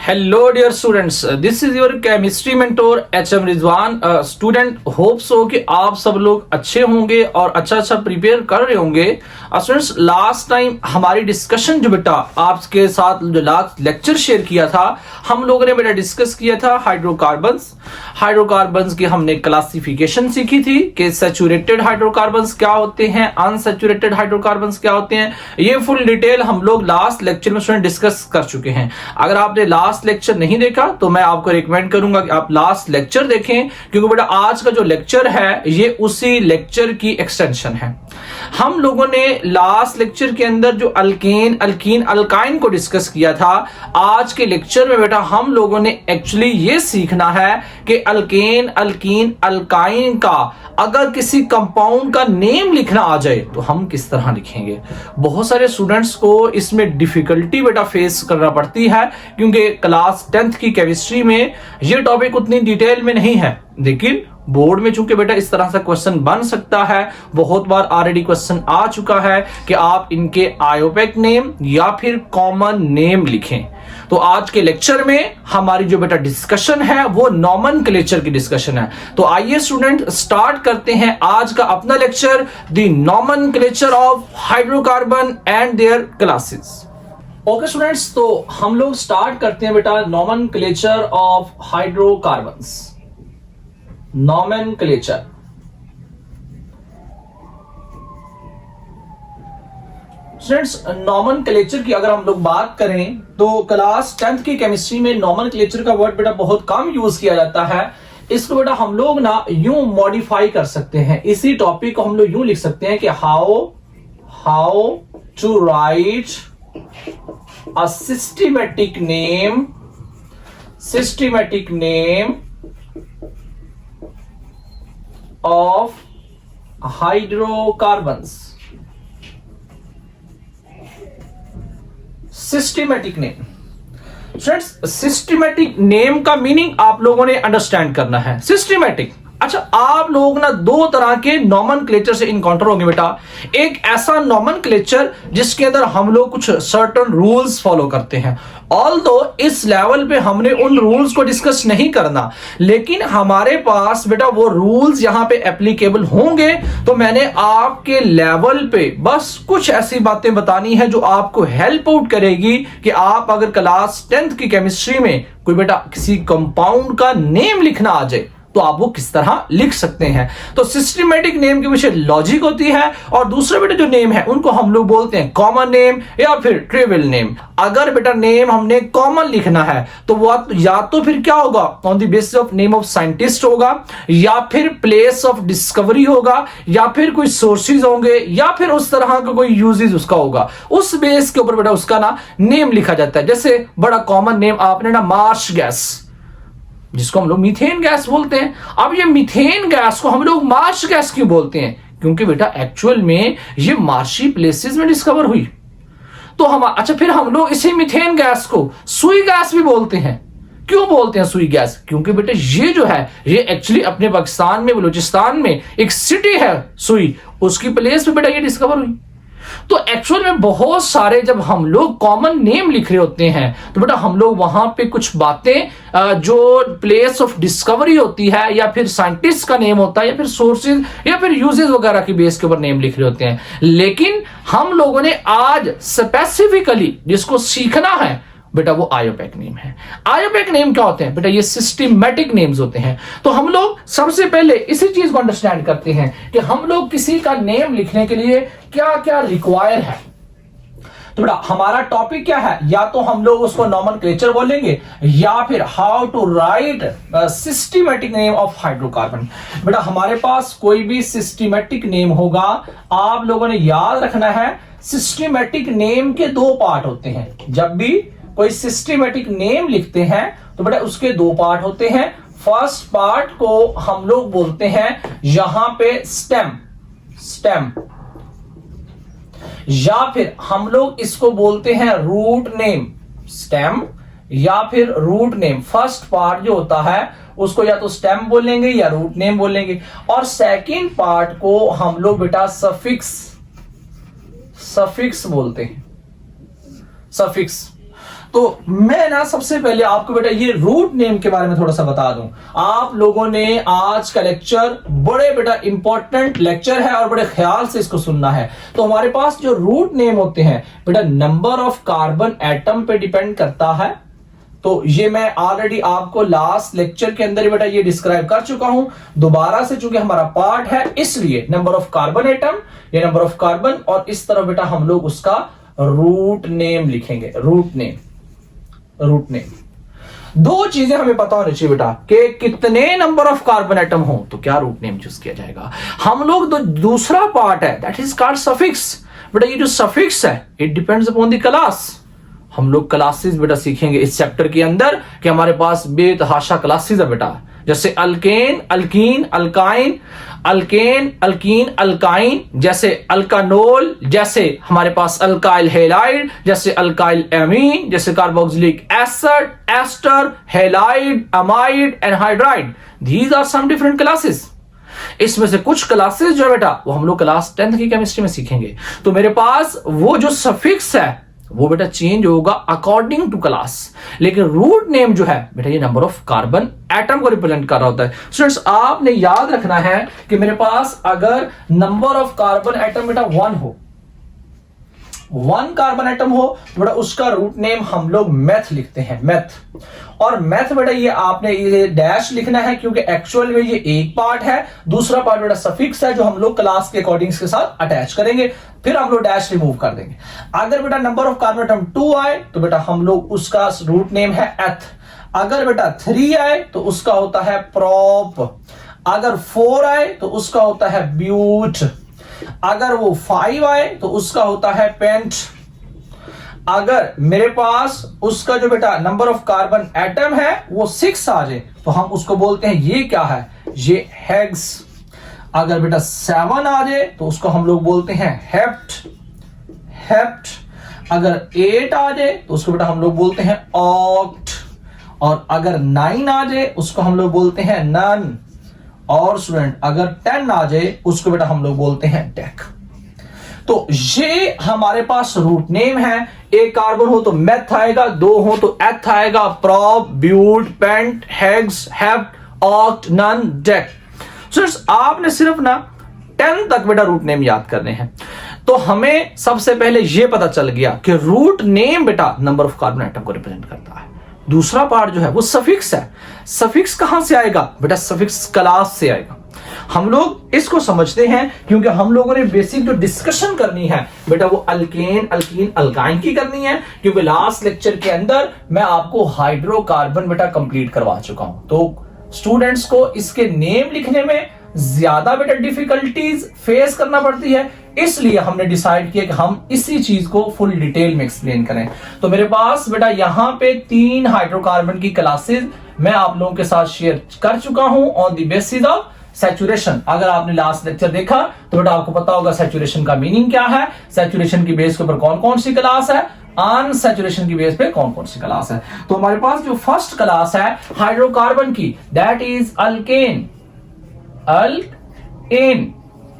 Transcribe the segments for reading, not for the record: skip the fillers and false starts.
Hello dear students, this is your chemistry mentor HM Rizwan. Student hope so कि आप सब लोग अच्छे होंगे और अच्छा प्रिपेयर कर रहे होंगे। स्टूडेंट्स, लास्ट टाइम हमारी डिस्कशन जो बेटा आपके साथ जो लास्ट लेक्चर शेयर किया था, हम लोगों ने बेटा डिस्कस किया था हाइड्रोकार्बन्स की हमने क्लासिफिकेशन सीखी थी कि सैचुरेटेड हाइड्रोकार्बन्स क्या होते हैं, अनसैचुरेटेड हाइड्रोकार्बन्स क्या होते हैं। ये फुल डिटेल हम लोग लास्ट लेक्चर में स्टूडेंट डिस्कस कर चुके हैं। अगर आपने लास्ट लेक्चर नहीं देखा तो मैं आपको रिकमेंड करूंगा कि आप लास्ट लेक्चर देखें, क्योंकि बेटा आज का जो लेक्चर है ये उसी लेक्चर की एक्सटेंशन है। हम लोगों ने लास्ट लेक्चर के अंदर जो अल्केन, अल्कीन, अल्काइन को डिस्कस किया था, आज के लेक्चर में बेटा हम लोगों ने एक्चुअली ये सीखना है कि अल्केन, अल्कीन, अल्काइन का अगर किसी कंपाउंड का नेम लिखना आ जाए तो हम किस तरह लिखेंगे। बहुत सारे स्टूडेंट्स को इसमें डिफिकल्टी बेटा फेस करना पड़ती है, क्योंकि क्लास 10th की केमिस्ट्री में ये टॉपिक उतनी डिटेल में नहीं है, लेकिन बोर्ड में चूंकि बेटा इस तरह से क्वेश्चन बन सकता है, बहुत बार ऑलरेडी क्वेश्चन आ चुका है कि आप इनके आयोपेक नेम या फिर कॉमन नेम लिखें। तो आज के लेक्चर में हमारी जो बेटा डिस्कशन है वो नॉमेनक्लेचर की डिस्कशन है। तो आइए स्टूडेंट स्टार्ट करते हैं आज का अपना lecture, the nomenclature of hydrocarbon and there classes. Okay students, तो हम लोग स्टार्ट करते हैं बेटा nomenclature of hydrocarbons. Nomenclature, students nomenclature की अगर हम लोग बात करें तो क्लास 10th की केमिस्ट्री में नॉमेनक्लेचर का वर्ड बेटा बहुत कम यूज किया जाता है। इसको बेटा हम लोग ना यूं मॉडिफाई कर सकते हैं, इसी टॉपिक को हम लोग यूं लिख सकते हैं कि how to write a systematic name of hydrocarbons। Systematic name, friends systematic name का मीनिंग आप लोगों ने अंडरस्टैंड करना है। सिस्टमैटिक, अच्छा आप लोग ना दो तरह के नॉमेनक्लेचर से इनकाउंटर होंगे बेटा। एक ऐसा नॉमेनक्लेचर जिसके अंदर हम लोग कुछ सर्टेन रूल्स फॉलो करते हैं, ऑल्दो इस लेवल पे हमने उन रूल्स को डिस्कस नहीं करना, लेकिन हमारे पास बेटा वो रूल्स यहां पे एप्लीकेबल होंगे। तो मैंने आपके लेवल पे बस कुछ ऐसी बातें बतानी है जो आपको हेल्प आउट करेगी कि आप अगर क्लास 10th की केमिस्ट्री में कोई बेटा किसी कंपाउंड का नेम लिखना आ जाए तो आप वो किस तरह लिख सकते हैं। तो सिस्टमैटिक नेम के पीछे लॉजिक होती है, और दूसरे बेटा जो नेम है उनको हम लोग बोलते हैं कॉमन नेम या फिर ट्रिवियल नेम। अगर बेटा नेम हमने कॉमन लिखना है तो वो या तो फिर क्या होगा, on the basis of name of scientist होगा, या फिर प्लेस ऑफ डिस्कवरी होगा, या फिर कोई सोर्सेज होंगे, या फिर उस तरह का कोई यूजेज उसका होगा। उस बेस के ऊपर बेटा उसका ना नेम लिखा जाता है। जैसे बड़ा कॉमन नेम आपने ना मार्श गैस, जिसको हम लोग मीथेन गैस बोलते हैं। अब ये मीथेन गैस को हम लोग मार्श गैस क्यों बोलते हैं? क्योंकि बेटा एक्चुअल में ये मार्शी प्लेसेस में डिस्कवर हुई। तो हम अच्छा फिर हम लोग इसी मीथेन गैस को सुई गैस भी बोलते हैं। क्यों बोलते हैं सुई गैस? क्योंकि बेटा ये जो है ये एक्चुअली अपने पाकिस्तान में बलूचिस्तान में एक सिटी है सुई, उसकी प्लेस पे बेटा ये डिस्कवर हुई। तो एक्चुअल में बहुत सारे जब हम लोग कॉमन नेम लिख रहे होते हैं तो बेटा हम लोग वहां पे कुछ बातें जो प्लेस ऑफ डिस्कवरी होती है, या फिर साइंटिस्ट का नेम होता है, या फिर सोर्सेज या फिर यूजेस वगैरह की बेस के ऊपर नेम लिख रहे होते हैं। लेकिन हम लोगों ने आज स्पेसिफिकली जिसको सीखना है बेटा वो आयोपेक नेम है। आयोपेक नेम क्या होते हैं बेटा? ये सिस्टमैटिक नेम्स होते हैं। तो हम लोग सबसे पहले इसी चीज को अंडरस्टैंड करते हैं कि हम लोग किसी का नेम लिखने के लिए क्या क्या रिक्वायर है। तो बेटा हमारा टॉपिक क्या है? या तो हम लोग उसको नॉमेनक्लेचर बोलेंगे, या फिर how to write systematic name of hydrocarbon. बेटा हमारे पास कोई भी सिस्टमैटिक नेम होगा, आप लोगों ने याद रखना है सिस्टमैटिक नेम के दो पार्ट होते हैं। जब भी कोई सिस्टमैटिक नेम लिखते हैं तो बेटा उसके दो पार्ट होते हैं। फर्स्ट पार्ट को हम लोग बोलते हैं यहां पे स्टेम, या फिर हम लोग इसको बोलते हैं रूट नेम। स्टेम या फिर रूट नेम, फर्स्ट पार्ट जो होता है उसको या तो स्टेम बोलेंगे या रूट नेम बोलेंगे, और सेकंड पार्ट को हम लोग बेटा सफिक्स बोलते हैं, सफिक्स। तो मैं ना सबसे पहले आपको बेटा ये रूट नेम के बारे में थोड़ा सा बता दूं। आप लोगों ने आज का लेक्चर बड़े बेटा इंपॉर्टेंट लेक्चर है और बड़े ख्याल से इसको सुनना है। तो हमारे पास जो रूट नेम होते हैं बेटा नंबर ऑफ कार्बन एटम पे डिपेंड करता है। तो ये मैं ऑलरेडी आपको लास्ट लेक्चर के अंदर ही बेटा ये डिस्क्राइब कर चुका हूं। दोबारा से चूंकि हमारा पार्ट है इसलिए नंबर ऑफ कार्बन एटम, ये नंबर ऑफ कार्बन, और इस तरह बेटा हम लोग उसका रूट नेम लिखेंगे। Root name, root name. दो चीजें हमें पता होनी चाहिए बेटा कि कितने नंबर ऑफ कार्बन एटम हो तो क्या रूट नेम चूज किया जाएगा। हम लोग तो दूसरा पार्ट है दैट इज कॉल्ड सफिक्स। बेटा ये जो सफिक्स है it depends upon the class. हम लोग क्लासेस बेटा सीखेंगे इस चैप्टर के अंदर कि हमारे पास बेतहाशा क्लासेस है बेटा, जैसे alkane, alkene, alkyne, alkane, alkene, alkyne, जैसे अल्कानोल, जैसे हमारे पास अल्काइल हैलाइड, जैसे अल्काइल एमीन, जैसे carboxylic acid, ester, halide, amide, anhydride. These are some different classes. इसमें से कुछ क्लासेस जो है बेटा वो हम लोग क्लास 10th की केमिस्ट्री में सीखेंगे। तो मेरे पास वो जो सफिक्स है वो बेटा चेंज होगा अकॉर्डिंग टू क्लास, लेकिन रूट नेम जो है बेटा ये नंबर ऑफ कार्बन एटम को रिप्रेजेंट कर रहा होता है। स्टूडेंट्स आपने याद रखना है कि मेरे पास अगर नंबर ऑफ कार्बन एटम बेटा 1 हो, 1 कार्बन एटम हो तो बेटा उसका रूट नेम हम लोग मेथ लिखते हैं, मेथ। और मेथ बेटा ये आपने ये डैश लिखना है क्योंकि एक्चुअल में ये एक पार्ट है, दूसरा पार्ट बेटा सफिक्स है जो हम लोग क्लास के अकॉर्डिंग के साथ अटैच करेंगे, फिर हम लोग डैश रिमूव कर देंगे। अगर बेटा नंबर ऑफ कार्बन एटम 2 आए तो बेटा हम लोग उसका रूट नेम है एथ। अगर बेटा 3 आए तो उसका होता है प्रोप। अगर 4 आए तो उसका होता है ब्यूट। अगर वो 5 आए तो उसका होता है पेंट। अगर मेरे पास उसका जो बेटा नंबर ऑफ कार्बन एटम है वो 6 आ जाए तो हम उसको बोलते हैं ये क्या है, ये हेक्स। अगर बेटा 7 आ जाए तो उसको हम लोग बोलते हैं हेप्ट, हेप्ट। अगर 8 आ जाए तो उसको बेटा हम लोग बोलते हैं ऑक्ट। और अगर 9 आ जाए उसको हम लोग बोलते हैं नन। और स्टूडेंट अगर 10 आ जाए उसको बेटा हम लोग बोलते हैं डेक। तो ये हमारे पास रूट नेम है। एक कार्बन हो तो मेथ आएगा, 2 हो तो एथ आएगा, prop, but, pent, hex, hept, oct, non, dec. आपने सिर्फ ना 10 तक बेटा रूट नेम याद करने हैं। तो हमें सबसे पहले यह पता चल गया कि रूट नेम बेटा नंबर ऑफ कार्बन एटम को रिप्रेजेंट करता है। दूसरा पार्ट जो है वो सफिक्स है। सफिक्स कहां से आएगा बेटा, सफिक्स क्लास से आएगा। हम लोग इसको समझते हैं क्योंकि हम लोगों ने बेसिक जो डिस्कशन करनी है बेटा वो अल्केन, अल्कीन, अल्काइन की करनी है, क्योंकि लास्ट लेक्चर के अंदर मैं आपको हाइड्रोकार्बन बेटा कंप्लीट करवा चुका हूं। तो स्टूडेंट्स को इसके नेम लिखने में ज्यादा बेटा डिफिकल्टीज फेस करना पड़ती है, इसलिए हमने डिसाइड किया कि हम इसी चीज को फुल डिटेल में एक्सप्लेन करें। तो मेरे पास बेटा यहां पे 3 हाइड्रोकार्बन की क्लासेस मैं आप लोगों के साथ शेयर कर चुका हूं on the basis of saturation. अगर आपने लास्ट लेक्चर देखा तो बेटा आपको पता होगा सैचुरेशन का मीनिंग क्या है, सैचुरेशन की बेस के ऊपर कौन कौन सी क्लास है, अनसैचुरेशन की बेस पे कौन कौन सी क्लास है। तो हमारे पास जो फर्स्ट क्लास है हाइड्रोकार्बन की that is alkane, alkane.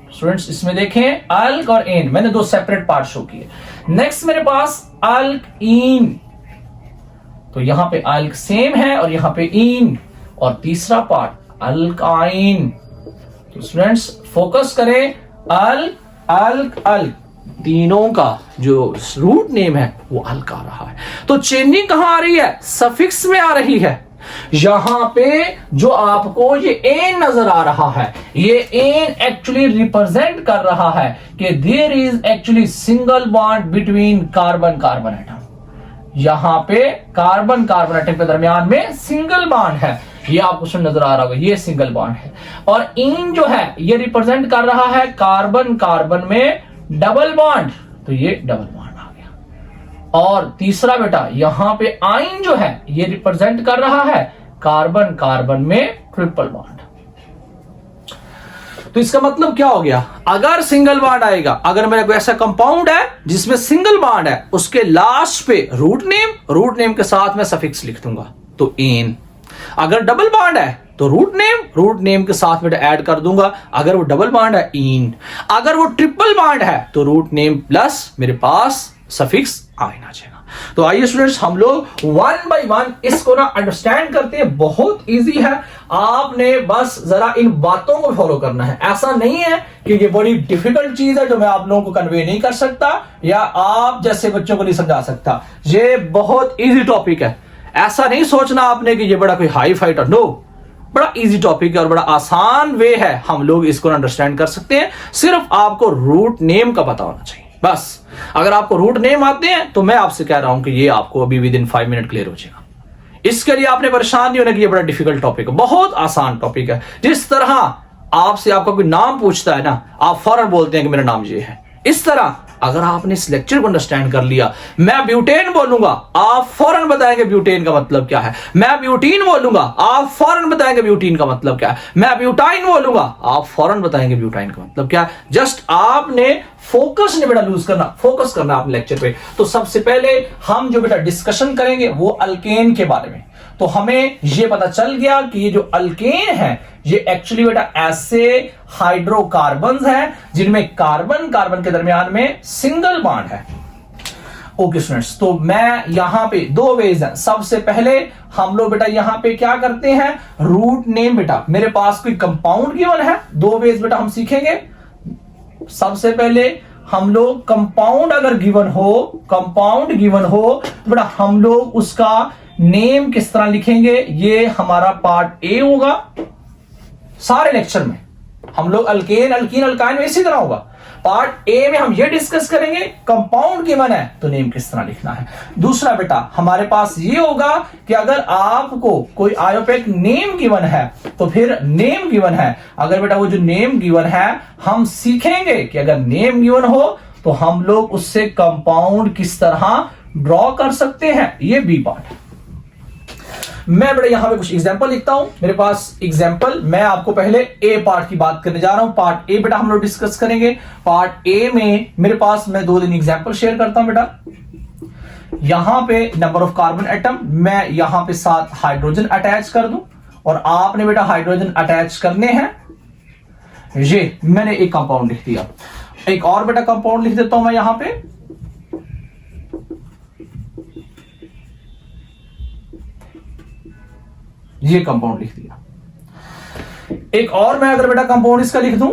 Students इसमें देखें अल्क और एन, मैंने 2 सेपरेट पार्ट शो किए। नेक्स्ट मेरे पास अल्कीन, तो यहां पे अल्क सेम है और यहां पे इन। और तीसरा पार्ट अल्काइन। तो स्टूडेंट्स फोकस करें, अल्क, अल्क, अल्क, तीनों का जो रूट नेम है वो अल्क आ रहा है। तो चेंजिंग कहां आ रही है, सफिक्स में आ रही है। यहां पे जो आपको ये एन नजर आ रहा है, ये एन एक्चुअली रिप्रेजेंट कर रहा है कि there is actually single bond between carbon carbon atom. यहां पे कार्बन कार्बन एटम के दरमियान में सिंगल बॉन्ड है, ये आपको नजर आ रहा होगा, ये सिंगल बॉन्ड है। और इन जो है ये रिप्रेजेंट कर रहा है कार्बन कार्बन में डबल बॉन्ड, तो ये डबल बॉन्ड। और तीसरा बेटा यहां पे आइन जो है ये रिप्रेजेंट कर रहा है कार्बन कार्बन में ट्रिपल बॉन्ड। तो इसका मतलब क्या हो गया, अगर सिंगल बॉन्ड आएगा, अगर मेरा कोई ऐसा कंपाउंड है जिसमें सिंगल बॉन्ड है, उसके लास्ट पे रूट नेम के साथ मैं सफिक्स लिख दूंगा, तो एन। अगर डबल बॉन्ड है तो रूट नेम के साथ बेटा ऐड कर दूंगा। अगर वो डबल बॉन्ड है इन, अगर वो ट्रिपल बॉन्ड है तो रूट नेम प्लस मेरे पास सफिक्स आना चाहिए। तो आइए स्टूडेंट्स हम लोग वन बाय वन इसको ना अंडरस्टैंड करते हैं। बहुत इजी है, आपने बस जरा इन बातों को फॉलो करना है। ऐसा नहीं है कि ये बड़ी डिफिकल्ट चीज है जो मैं आप लोगों को कन्वे नहीं कर सकता या आप जैसे बच्चों को नहीं समझा सकता। ये बहुत इजी टॉपिक है, ऐसा नहीं सोचना आपने कि ये बड़ा कोई हाई फाइट है। नो, बड़ा इजी टॉपिक है और बड़ा आसान वे है, हम लोग इसको अंडरस्टैंड कर सकते हैं। सिर्फ आपको रूट नेम का पता होना चाहिए बस। अगर आपको रूट नेम आते हैं तो मैं आपसे कह रहा हूं कि ये आपको अभी विद इन 5 मिनट क्लियर हो जाएगा। इसके लिए आपने परेशान नहीं होना कि ये बड़ा डिफिकल्ट टॉपिक है, बहुत आसान टॉपिक है। जिस तरह आपसे आपका कोई नाम पूछता है ना, आप फौरन बोलते हैं कि मेरा नाम ये है। इस तरह अगर आपने इस लेक्चर को अंडरस्टैंड कर लिया, मैं ब्यूटेन बोलूंगा आप फौरन बताएंगे ब्यूटेन का मतलब क्या है। मैं ब्यूटीन बोलूंगा आप फौरन बताएंगे ब्यूटीन का मतलब क्या है। मैं ब्यूटाइन बोलूंगा आप फौरन बताएंगे ब्यूटाइन का मतलब क्या है। जस्ट आपने फोकस नहीं बेटा लूज करना, फोकस करना आपने लेक्चर पे। तो सबसे पहले हम जो बेटा डिस्कशन करेंगे वो अल्केन के बारे में। तो हमें ये पता चल गया कि ये जो अल्केन है ये एक्चुअली बेटा ऐसे हाइड्रोकार्बन्स हैं जिनमें कार्बन कार्बन के दरमियान में सिंगल बॉन्ड है। ओके स्टूडेंट्स, तो मैं यहां पे 2 वेज हैं। सबसे पहले हम लोग बेटा यहां पे क्या करते हैं, रूट नेम बेटा मेरे पास कोई कंपाउंड गिवन है। 2 वेज बेटा हम सीखेंगे। सबसे पहले हम लोग कंपाउंड अगर गिवन हो, कंपाउंड गिवन हो तो बेटा हम लोग उसका नेम किस तरह लिखेंगे, ये हमारा पार्ट ए होगा। सारे लेक्चर में हम लोग अल्केन अल्कीन अल्काइन में इसी तरह होगा। पार्ट ए में हम ये डिस्कस करेंगे कंपाउंड गिवन है तो नेम किस तरह लिखना है। दूसरा बेटा हमारे पास ये होगा कि अगर आपको कोई आयोपेक नेम गिवन है तो फिर नेम गिवन है। अगर बेटा वो जो नेम गिवन है हम सीखेंगे कि अगर नेम गिवन हो तो हम लोग उससे कंपाउंड किस तरह ड्रॉ कर सकते हैं, ये बी पार्ट है। मैं बेटा यहां पे कुछ एग्जांपल लिखता हूं मेरे पास एग्जांपल। मैं आपको पहले ए पार्ट की बात करने जा रहा हूं। पार्ट ए बेटा हम लोग डिस्कस करेंगे। पार्ट ए में मेरे पास मैं 2-3 एग्जांपल शेयर करता हूं बेटा। यहां पे नंबर ऑफ कार्बन एटम, मैं यहां पे 7 हाइड्रोजन अटैच कर दूं और आपने बेटा हाइड्रोजन अटैच करने हैं। ये मैंने एक कंपाउंड लिख दिया। एक और बेटा कंपाउंड लिख देता हूं मैं यहां पे। ये कंपाउंड लिख दिया। एक और मैं अगर बेटा कंपाउंड इसका लिख दूं,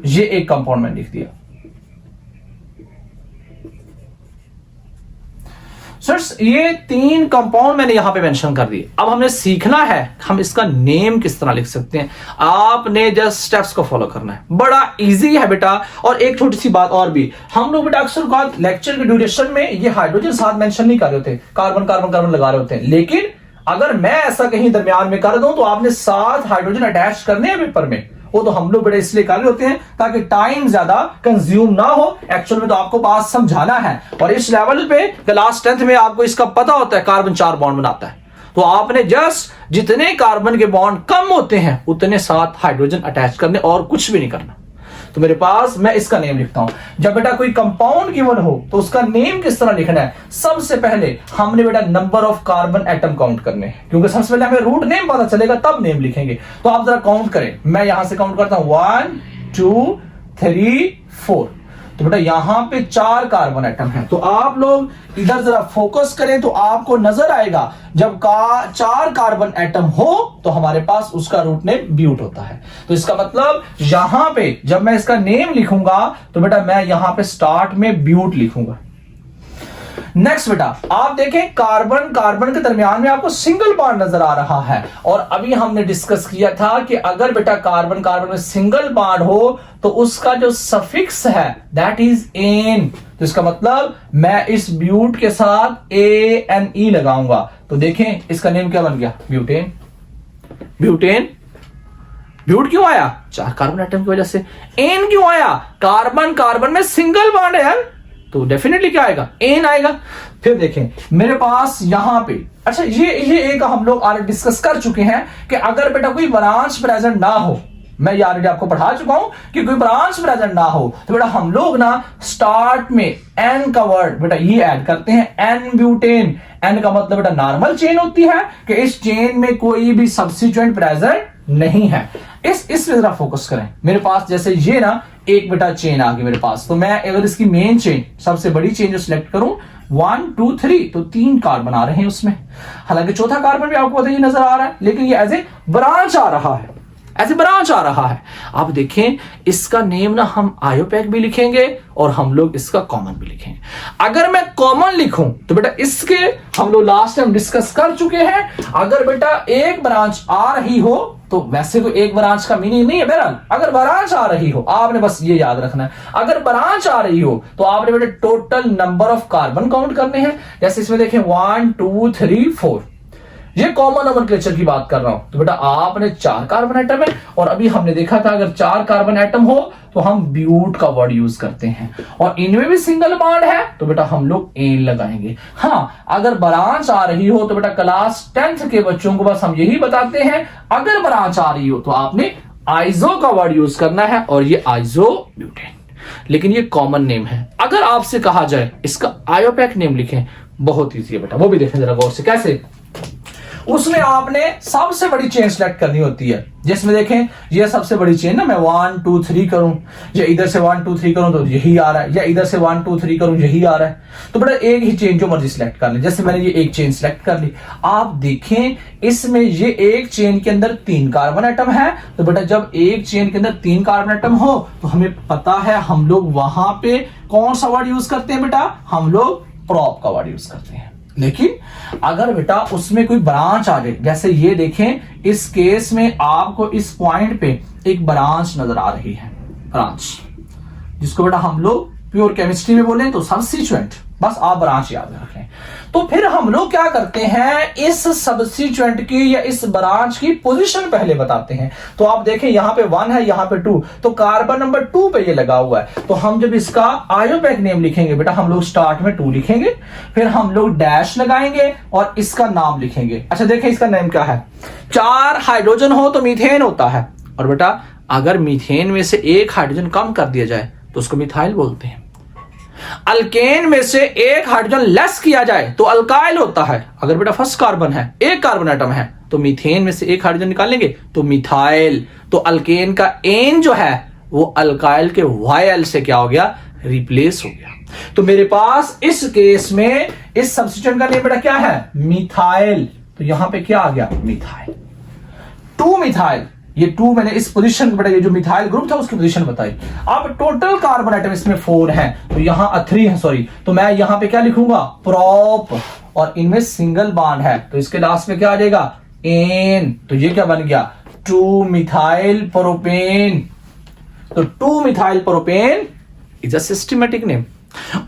ये एक कंपाउंड मैंने लिख दिया। सर ये 3 कंपाउंड मैंने यहां पे मेंशन कर दिए। अब हमने सीखना है हम इसका नेम किस तरह लिख सकते हैं। आपने जस्ट स्टेप्स को फॉलो करना है, बड़ा इजी है बेटा। और एक छोटी सी बात और भी, हम लोग बेटा अक्सर लेक्चर के ड्यूरेशन में ये हाइड्रोजन साथ मेंशन नहीं कर रहे होते, कार्बन कार्बन कार्बन लगा रहे होते हैं। लेकिन अगर मैं ऐसा कहीं दरमियान में कर दूं तो आपने 7 हाइड्रोजन अटैच करने हैं पेपर में। वो तो हम लोग बड़े इसलिए कर रहे होते हैं ताकि टाइम ज्यादा कंज्यूम ना हो। एक्चुअल में तो आपको बात समझाना है और इस लेवल पे क्लास 10th में आपको इसका पता होता है कार्बन 4 बॉन्ड बनाता है। तो आपने जस्ट जितने कार्बन के बॉन्ड कम होते हैं उतने 7 हाइड्रोजन अटैच करने और कुछ भी नहीं करना। तो मेरे पास मैं इसका नेम लिखता हूं। जब बेटा कोई कंपाउंड गिवन हो तो उसका नेम किस तरह लिखना है, सबसे पहले हमने बेटा number of carbon atom count करने हैं, क्योंकि सबसे पहले हमें रूट नेम पता चलेगा तब नेम लिखेंगे। तो आप जरा काउंट करें, मैं यहां से काउंट करता हूं 1 2 3 4। तो बेटा यहां पे 4 कार्बन एटम है। तो आप लोग इधर जरा फोकस करें तो आपको नजर आएगा जब 4 कार्बन एटम हो तो हमारे पास उसका रूट नेम ब्यूट होता है। तो इसका मतलब यहां पे जब मैं इसका नेम लिखूंगा तो बेटा मैं यहां पे स्टार्ट में ब्यूट लिखूंगा। नेक्स्ट बेटा आप देखें कार्बन कार्बन के दरमियान में आपको सिंगल बॉन्ड नजर आ रहा है। और अभी हमने डिस्कस किया था कि अगर बेटा कार्बन कार्बन में सिंगल बॉन्ड हो तो उसका जो सफिक्स है दैट इज एन। तो इसका मतलब मैं इस ब्यूट के साथ ANE लगाऊंगा। तो देखें इसका नेम क्या बन गया, ब्यूटेन। ब्यूटेन ब्यूट क्यों आया, 4 कार्बन एटम की वजह से। एन क्यों आया, कार्बन कार्बन में सिंगल बॉन्ड है यार, तो डेफिनेटली क्या आएगा, एन आएगा। फिर देखें मेरे पास यहां पे, अच्छा ये एक हम लोग आज डिस्कस कर चुके हैं कि अगर बेटा कोई ब्रांच प्रेजेंट ना हो मैं ये ऑलरेडी आपको पढ़ा चुका हूं कि कोई ब्रांच प्रेजेंट ना हो तो बेटा हम लोग ना स्टार्ट में एन का वर्ड बेटा ये ऐड करते हैं, एन ब्यूटेन। एन का मतलब बेटा नॉर्मल चेन होती है कि इस चेन में कोई भी सब्स्टिट्यूएंट प्रेजेंट नहीं है। इस पे जरा फोकस करें। मेरे पास जैसे ये ना एक बेटा चेन आ गई मेरे पास, तो मैं अगर इसकी मेन चेन सबसे बड़ी चेन जो सिलेक्ट करूं 1 2 3 तो 3 कार्बन आ रहे हैं उसमें। हालांकि चौथा कार्बन भी आपको बताइए नजर आ रहा है, लेकिन ये एज ए ब्रांच आ रहा है, ऐसे ब्रांच आ रहा है। आप देखें इसका नेम ना हम आयोपैक भी लिखेंगे और हम लोग इसका कॉमन भी लिखेंगे। अगर मैं कॉमन लिखूं तो बेटा इसके हम लोग लास्ट टाइम डिस्कस कर चुके हैं। अगर बेटा एक ब्रांच आ रही हो तो वैसे तो एक ब्रांच का मीनिंग नहीं है बहरहाल, अगर ब्रांच आ रही हो आपने बस ये याद रखना है, अगर ब्रांच आ रही हो तो आपने बेटा total number of carbon count करने हैं। जैसे इसमें देखें 1 2 3 4, ये कॉमन नोमेनक्लेचर की बात कर रहा हूं तो बेटा आपने 4 कार्बन एटम है, और अभी हमने देखा था अगर 4 कार्बन एटम हो तो हम ब्यूट का वर्ड यूज करते हैं, और इनमें भी सिंगल बॉन्ड है तो बेटा हम लोग एन लगाएंगे। हाँ, अगर ब्रांच आ रही हो तो बेटा क्लास 10th के बच्चों को बस हम यही बताते हैं, अगर ब्रांच आ रही हो तो आपने आइजो का वर्ड यूज करना है, और ये आइजो ब्यूटेन। लेकिन ये कॉमन नेम है। अगर आपसे कहा जाए इसका आयोपैक नेम लिखें, बहुत ईजी है बेटा, वो भी देखें जरा गौर से कैसे। उसमें आपने सबसे बड़ी चेन सेलेक्ट करनी होती है, जिसमें देखें ये सबसे बड़ी चेन ना, मैं 1 2 3 करूं, या इधर से 1 2 3 करूं तो यही आ रहा है, या इधर से 1 2 3 करूं यही आ रहा है, तो बेटा एक ही चेन जो मर्जी सिलेक्ट कर ले। जैसे मैंने ये एक चेन सिलेक्ट कर ली, आप देखें इसमें ये एक चेन के अंदर 3 कार्बन एटम है, तो बेटा जब एक चेन के अंदर 3 कार्बन एटम हो तो हमें पता है हम लोग वहां पे कौन सा वर्ड यूज करते हैं बेटा, हम लोग प्रॉप का वर्ड यूज करते हैं। लेकिन अगर बेटा उसमें कोई ब्रांच आ जाए, जैसे ये देखें इस केस में आपको इस पॉइंट पे एक ब्रांच नजर आ रही है, ब्रांच जिसको बेटा हम लोग प्योर केमिस्ट्री में बोलें तो सब्स्टिट्यूएंट, बस आप ब्रांच याद रखें। तो फिर हम लोग क्या करते हैं, इस सब्स्टिट्यूएंट की या इस ब्रांच की पोजीशन पहले बताते हैं। तो आप देखें यहां पे 1 है, यहां पे 2, तो कार्बन नंबर 2 पे ये लगा हुआ है, तो हम जब इसका आयोपैक नेम लिखेंगे बेटा हम लोग स्टार्ट में 2 लिखेंगे, फिर हम लोग डैश लगाएंगे और इसका नाम लिखेंगे। अच्छा देखें इसका नेम क्या है, 4 हाइड्रोजन हो तो मीथेन होता है, और बेटा अगर मीथेन में से एक हाइड्रोजन कम कर दिया जाए तो उसको मिथाइल बोलते हैं। अल्केन में से एक हाइड्रोजन लेस किया जाए तो अल्काइल होता है। अगर बेटा फर्स्ट कार्बन है, एक कार्बन एटम है, तो मीथेन में से एक हाइड्रोजन निकालेंगे तो मिथाइल, तो अल्केन का एन जो है वो अल्काइल के वायल से क्या हो गया, रिप्लेस हो गया। तो मेरे पास इस केस में इस सब्स्टिट्यूएंट का नेम बेटा क्या है, मिथाइल, तो यहां पे क्या आ गया, मिथाइल, 2 मिथाइल। ये 2 मैंने इस पोजीशन को बेटा ये जो मिथाइल ग्रुप था उसकी पोजीशन बताई। अब टोटल कार्बन एटम इसमें 4 है, तो यहां 3 है सॉरी, तो मैं यहां पे क्या लिखूंगा, प्रोप, और इनमें सिंगल बॉन्ड है तो इसके लास्ट में क्या आ जाएगा, एन, तो ये क्या बन गया, 2 मिथाइल प्रोपेन। तो 2 methyl propane is a systematic name.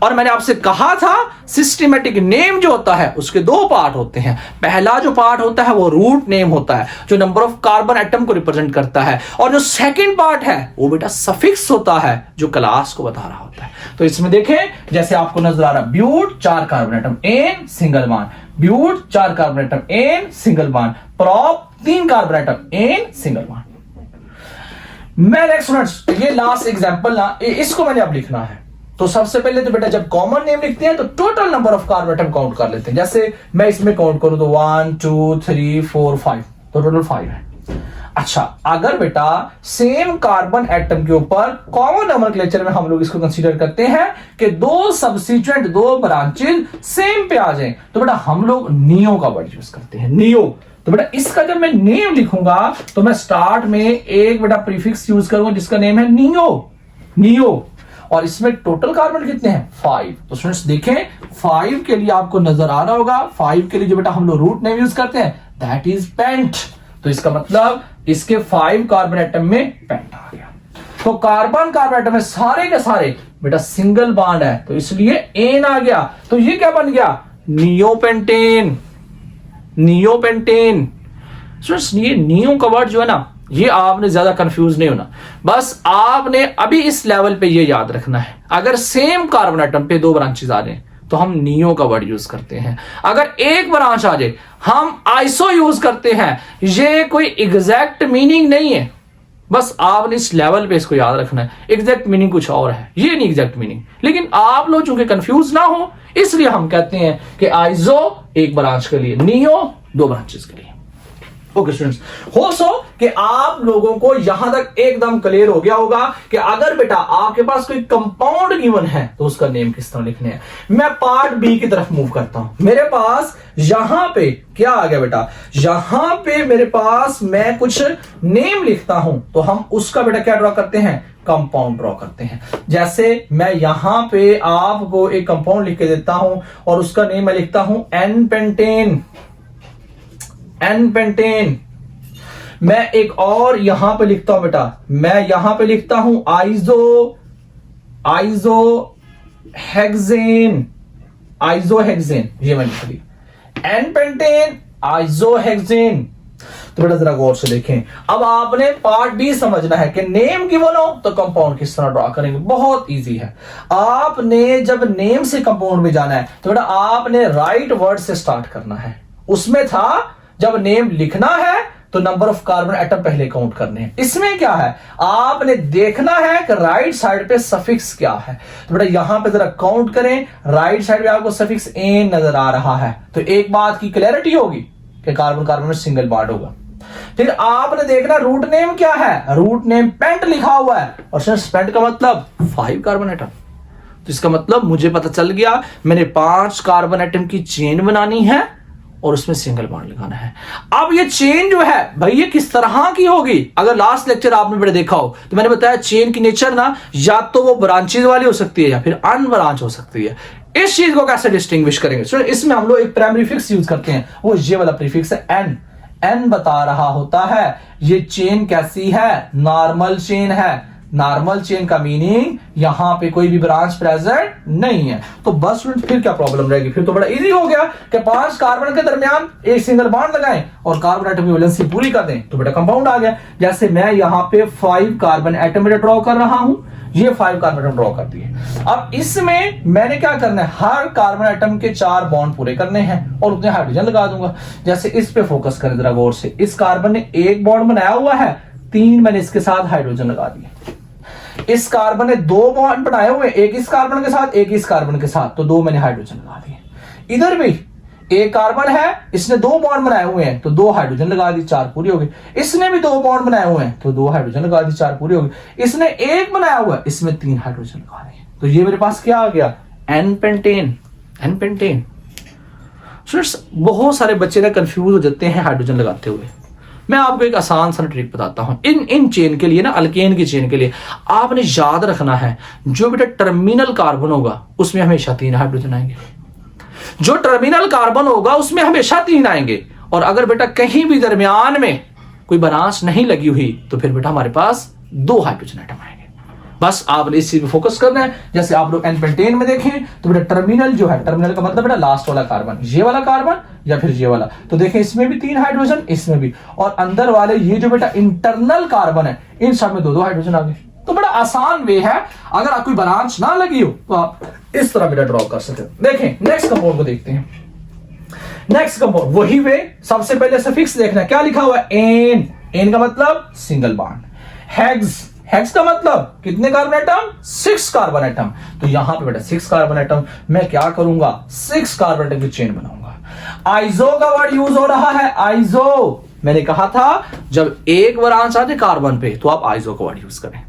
और मैंने आपसे कहा था सिस्टमैटिक नेम जो होता है उसके 2 पार्ट होते हैं। पहला जो पार्ट होता है वो रूट नेम होता है जो नंबर ऑफ कार्बन एटम को रिप्रेजेंट करता है, और जो सेकंड पार्ट है वो बेटा सफिक्स होता है जो क्लास को बता रहा होता है। तो इसमें देखें जैसे आपको नजर आ रहा है, but 4 carbon atom, ane single bond, but 4 carbon atom, ane single bond, prop 3 carbon atom, ane single bond. मैं नेक्स्ट ये लास्ट एग्जांपल ना, इसको मैंने अब लिखना है। तो सबसे पहले तो बेटा जब कॉमन नेम लिखते हैं तो total number of carbon atom count कर लेते हैं। जैसे मैं इसमें काउंट करूं तो 1 2 3 4 5, तो टोटल 5 है। अच्छा अगर बेटा सेम कार्बन एटम के ऊपर कॉमन नोमेनक्लेचर में हम लोग इसको कंसीडर करते हैं कि 2 सब्स्टिट्यूएंट 2 ब्रांचेज सेम पे आ जाएं, तो बेटा हम लोग नियो का वर्ड यूज करते हैं, नियो। तो बेटा इसका जब मैं नेम लिखूंगा तो मैं स्टार्ट में एक बेटा प्रीफिक्स यूज करूंगा जिसका नेम है नियो, नियो, और इसमें टोटल कार्बन कितने हैं, 5। तो स्टूडेंट्स देखें 5 के लिए आपको नजर आ रहा होगा, 5 के लिए जो बेटा हम लोग रूट नेम यूज करते हैं दैट इज पेंट। तो इसका मतलब इसके 5 कार्बन एटम में पेंट आ गया। तो कार्बन एटम में सारे के सारे बेटा सिंगल बॉन्ड है तो इसलिए एन आ गया। तो ये क्या बन गया, नियोपेंटेन, नियोपेंटेन। स्टूडेंट्स ये नियो का वर्ड जो है ना, ये आपने ज्यादा कंफ्यूज नहीं होना, बस आपने अभी इस लेवल पे ये याद रखना है। अगर सेम कार्बन एटम पे 2 ब्रांचेस आ जाए तो हम नियो का वर्ड यूज करते हैं, अगर एक ब्रांच आ जाए हम आइसो यूज करते हैं। ये कोई एग्जैक्ट मीनिंग नहीं है, बस आपने इस लेवल पे इसको याद रखना है। एग्जैक्ट मीनिंग कुछ और है, ये नहीं एग्जैक्ट मीनिंग, लेकिन आप लोग चूंकि कंफ्यूज ना हो इसलिए हम कहते हैं कि आइजो एक ब्रांच के लिए, नियो दो ब्रांचेस के लिए। ओके स्टूडेंट्स, हो सो कि आप लोगों को यहां तक एकदम क्लियर हो गया होगा कि अगर बेटा आपके पास कोई कंपाउंड गिवन है तो उसका नेम किस तरह लिखने हैं। मैं पार्ट बी की तरफ मूव करता हूं। मेरे पास यहां पे क्या आ गया बेटा, यहां पे मेरे पास मैं कुछ नेम लिखता हूं तो हम उसका बेटा क्या ड्रॉ करते हैं, कंपाउंड ड्रॉ करते हैं। जैसे मैं यहां पे आपको एक कंपाउंड लिख के देता हूं और उसका नेम मैं लिखता हूं एन पेंटेन, एन पेंटेन। मैं एक और यहां पे लिखता हूं बेटा, मैं यहां पे लिखता हूं आइजो, आइजो हेक्सेन, आइजो हेक्सेन, ये मैंने लिख दी, एन पेंटेन आइजो हेक्सेन। तो बेटा जरा गौर से देखें, अब आपने पार्ट बी समझना है कि नेम गिवन हो तो कंपाउंड किस तरह ड्रॉ करेंगे। बहुत इजी है। आपने जब नेम से कंपाउंड में जाना है तो बेटा आपने राइट वर्ड से स्टार्ट करना है। उसमें था जब नेम लिखना है तो नंबर ऑफ कार्बन एटम पहले काउंट करने हैं। इसमें क्या है, आपने देखना है कि राइट साइड पे सफिक्स क्या है। तो बेटा यहां पे जरा काउंट करें, राइट साइड पे आपको सफिक्स एन नजर आ रहा है तो एक बात की क्लैरिटी होगी कि कार्बन कार्बन में सिंगल बॉन्ड होगा। फिर आपने देखना रूट नेम क्या है, रूट नेम पेंट लिखा हुआ है और सर पेंट का मतलब 5 कार्बन एटम। तो इसका मतलब मुझे पता चल गया मैंने 5 कार्बन एटम की चेन बनानी है और उसमें सिंगल बॉन्ड लगाना है। अब ये चेन जो है भाई ये किस तरह की होगी, अगर लास्ट लेक्चर आपने बड़े देखा हो तो मैंने बताया चेन की नेचर ना या तो वो ब्रांचेज वाली हो सकती है या फिर अनब्रांच हो सकती है। इस चीज को कैसे डिस्टिंग्विश करेंगे, so, इसमें हम लोग एक प्राइमरी फिक्स यूज करते हैं, वो ये वाला प्रीफिक्स है एन। एन बता रहा होता है ये चेन कैसी है, नॉर्मल चेन है। नॉर्मल चेन का मीनिंग यहां पे कोई भी ब्रांच प्रेजेंट नहीं है। तो बस फिर क्या प्रॉब्लम रहेगी, फिर तो बड़ा इजी हो गया कि 5 कार्बन के दरमियान एक सिंगल बॉन्ड लगाएं और कार्बन एटम की वैलेंसी पूरी कर दें तो बेटा कंपाउंड आ गया। जैसे मैं यहां पे 5 कार्बन एटम ड्रॉ कर रहा हूं, ये 5 कार्बन एटम ड्रॉ कर दिए। अब इसमें मैंने क्या करना है, हर कार्बन एटम के 4 बॉन्ड पूरे करने हैं और उतने हाइड्रोजन लगा दूंगा। जैसे इस पे फोकस करें जरा गौर से, इस कार्बन ने 1 बॉन्ड बनाया हुआ है, 3 मैंने इसके साथ हाइड्रोजन लगा दिए। इस कार्बन ने 2 बॉन्ड बनाए हुए, एक इस कार्बन के साथ एक इस कार्बन के साथ, तो 2 मैंने हाइड्रोजन लगा दिए। इधर भी एक कार्बन है, इसने 2 बॉन्ड बनाए हुए हैं तो 2 हाइड्रोजन लगा दी, 4 पूरी हो गई। इसने भी 2 बॉन्ड बनाए हुए हैं तो 2 हाइड्रोजन लगा दी, 4 पूरी हो गई। इसने 1 बनाया हुआ है, इसमें 3 हाइड्रोजन लगा दिए। तो ये मेरे पास क्या आ गया, एन पेंटेन, एन पेंटेन। बहुत सारे बच्चे ना कंफ्यूज हो जाते हैं हाइड्रोजन लगाते हुए। मैं आपको एक आसान सा ट्रिक बताता हूं। इन चेन के लिए ना, अल्केन की चेन के लिए आपने याद रखना है जो बेटा टर्मिनल कार्बन होगा उसमें हमेशा 3 हाइड्रोजन आएंगे। जो टर्मिनल कार्बन होगा उसमें हमेशा 3 आएंगे। और अगर बेटा कहीं भी दरमियान में कोई ब्रांच नहीं लगी हुई तो फिर बेटा हमारे पास 2 हाइड्रोजन आइटम आएंगे। बस आपने इस चीज पे फोकस करना है। जैसे आप लोग एन पेंटेन में देखें तो बेटा टर्मिनल जो है, टर्मिनल का मतलब बेटा लास्ट वाला कार्बन, ये वाला कार्बन या फिर ये वाला। तो देखें इसमें भी 3 हाइड्रोजन, इसमें भी, और अंदर वाले ये जो बेटा इंटरनल कार्बन है इन सब में 2-2 हाइड्रोजन आ गए। तो बड़ा आसान वे है, अगर आप कोई ब्रांच ना लगी हो तो आप इस तरह बेटा ड्रॉ कर सकते हो। देखें नेक्स्ट कंपाउंड को देखते हैं। नेक्स्ट कंपाउंड वही वे, सबसे पहले सफिक्स देखना है, क्या लिखा हुआ है, एन। एन का मतलब सिंगल बॉन्ड। हेक्स, हेक्स का मतलब कितने कार्बन एटम, 6 कार्बन एटम। तो यहां पे बेटा 6 कार्बन एटम, मैं क्या करूंगा, 6 कार्बन एटम की चेन बनाऊंगा। आइजो का वर्ड यूज हो रहा है, आइजो। मैंने कहा था जब एक ब्रांच आ जाए कार्बन पे तो आप आइजो का वर्ड यूज करें,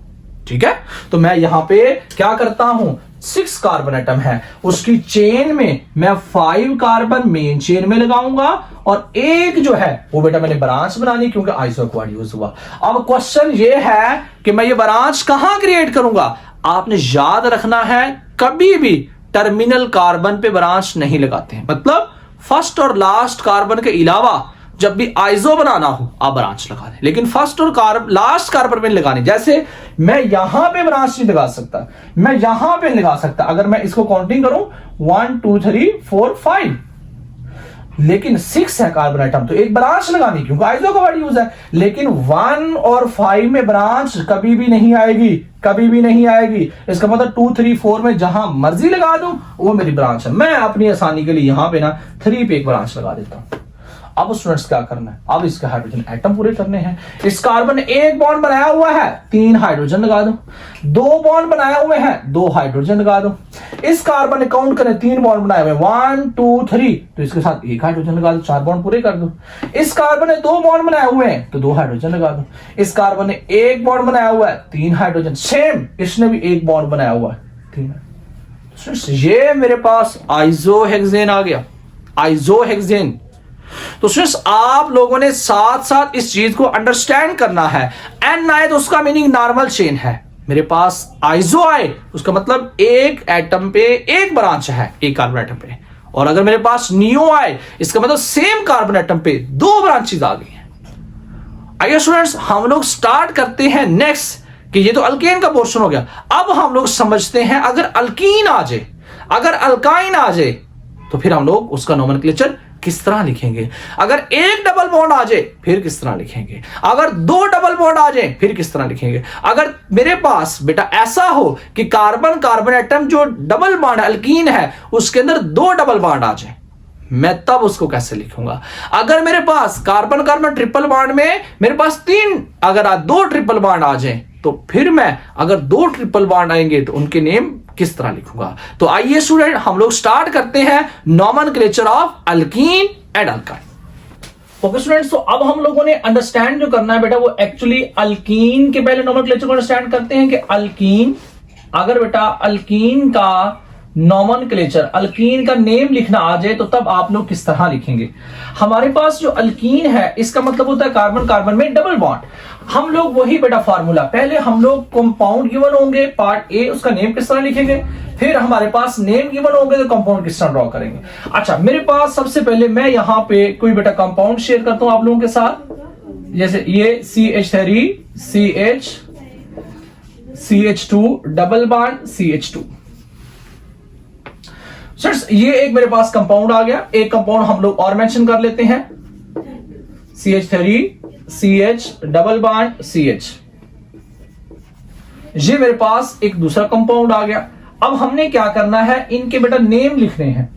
ठीक है। तो मैं यहां पे क्या करता हूं, 6 कार्बन एटम है, उसकी चेन में मैं 5 कार्बन मेन चेन में लगाऊंगा और एक जो है वो बेटा मैंने ब्रांच बनानी क्योंकि आइसो का वर्ड यूज हुआ। अब क्वेश्चन ये है कि मैं ये ब्रांच कहां क्रिएट करूंगा। आपने याद रखना है कभी भी टर्मिनल कार्बन पे ब्रांच नहीं लगाते हैं, मतलब फर्स्ट और लास्ट कार्बन के अलावा जब भी आइजो बनाना हो आप ब्रांच लगा दें, लेकिन फर्स्ट और लास्ट कार्बन में लगानी। जैसे मैं यहां पे ब्रांच नहीं लगा सकता, मैं यहां पे लगा सकता। अगर मैं इसको काउंटिंग करूं 1 2 3 4 5, लेकिन 6 है कार्बन आइटम तो एक ब्रांच लगानी क्योंकि आइजो का वर्ड यूज है। लेकिन 1 और 5 में ब्रांच कभी भी नहीं आएगी, कभी भी नहीं आएगी। इसका मतलब 2 3 4 में जहां मर्जी लगा दूं वो मेरी ब्रांच है। मैं अपनी आसानी के लिए यहां पे ना 3 पे एक ब्रांच लगा देता हूं। अब स्टूडेंट्स क्या करना है, अब इसके हाइड्रोजन एटम पूरे करने हैं। इस कार्बन ने एक बॉन्ड बनाया हुआ है, 3 हाइड्रोजन लगा दो। 2 बॉन्ड बनाया हुए हैं, 2 हाइड्रोजन लगा दो। इस कार्बन ने काउंट करें 3 बॉन्ड बनाए हुए, 1 2 3, तो इसके साथ 1 हाइड्रोजन लगा दो, 4 बॉन्ड पूरे कर दो। इस कार्बन ने 2 बॉन्ड बनाए हुए हैं, तो 2 हाइड्रोजन लगा दो। इस कार्बन ने 1 बॉन्ड बनाया हुआ है, 3 हाइड्रोजन। सेम इसने भी 1 बॉन्ड बनाया हुआ है, 3। ये मेरे पास आइसोहेक्सेन आ गया, आइसोहेक्सेन। तो स्टूडेंट्स आप लोगों ने साथ साथ इस चीज को अंडरस्टैंड करना है। एन आए तो उसका मीनिंग नॉर्मल चेन है। मेरे पास आइसो आए उसका मतलब एक एटम पे एक ब्रांच है, एक कार्बन एटम पे। और अगर मेरे पास नियो आए इसका मतलब सेम कार्बन एटम पे 2 ब्रांचेस आ गई हैं। आइए स्टूडेंट्स हम लोग स्टार्ट करते हैं नेक्स्ट, कि ये तो अल्केन का पोर्शन हो गया। अब हम लोग समझते हैं अगर अल्कीन आ जाए, अगर अल्काइन आ जाए, तो फिर हम लोग उसका नोमेनक्लेचर किस तरह लिखेंगे। अगर 1 डबल बॉन्ड आ जाए फिर किस तरह लिखेंगे, अगर 2 डबल बॉन्ड आ जाए फिर किस तरह लिखेंगे। अगर मेरे पास बेटा ऐसा हो कि कार्बन कार्बन एटम जो डबल बॉन्ड अल्कीन है उसके अंदर 2 डबल बॉन्ड आ जाए, मैं तब उसको कैसे लिखूंगा। अगर मेरे पास कार्बन कार्बन ट्रिपल बॉन्ड में मेरे पास 3 अगर 2 ट्रिपल बॉन्ड आ जाए, तो फिर मैं अगर 2 ट्रिपल बॉन्ड आएंगे तो उनके नेम किस तरह लिखूंगा। तो आइए स्टूडेंट हम लोग स्टार्ट करते हैं nomenclature of alkyne and alkyne. Okay students, तो अब हम लोगों ने अंडरस्टैंड जो करना है बेटा वो एक्चुअली अल्कीन के पहले नोमेनक्लेचर को अंडरस्टैंड करते हैं कि अल्कीन, अगर बेटा अल्कीन का नोमेनक्लेचर, अल्कीन का नेम लिखना आ जाए तो तब आप लोग किस तरह लिखेंगे। हमारे पास जो अल्कीन है इसका मतलब होता है कार्बन कार्बन में डबल बॉन्ड। हम लोग वही बेटा फार्मूला, पहले हम लोग कंपाउंड गिवन होंगे पार्ट ए, उसका नेम किस तरह लिखेंगे, फिर हमारे पास नेम गिवन होंगे तो कंपाउंड किस तरह ड्रॉ करेंगे। अच्छा मेरे पास सबसे पहले मैं यहां पे कोई बेटा कंपाउंड शेयर करता हूं आप लोगों के साथ, जैसे ये CH3 CH CH2 double bond CH2। ये एक मेरे पास कंपाउंड आ गया। एक कंपाउंड हम लोग और मेंशन कर लेते हैं, CH3 CH double bond CH। ये मेरे पास एक दूसरा कंपाउंड आ गया। अब हमने क्या करना है, इनके बेटा नेम लिखने हैं।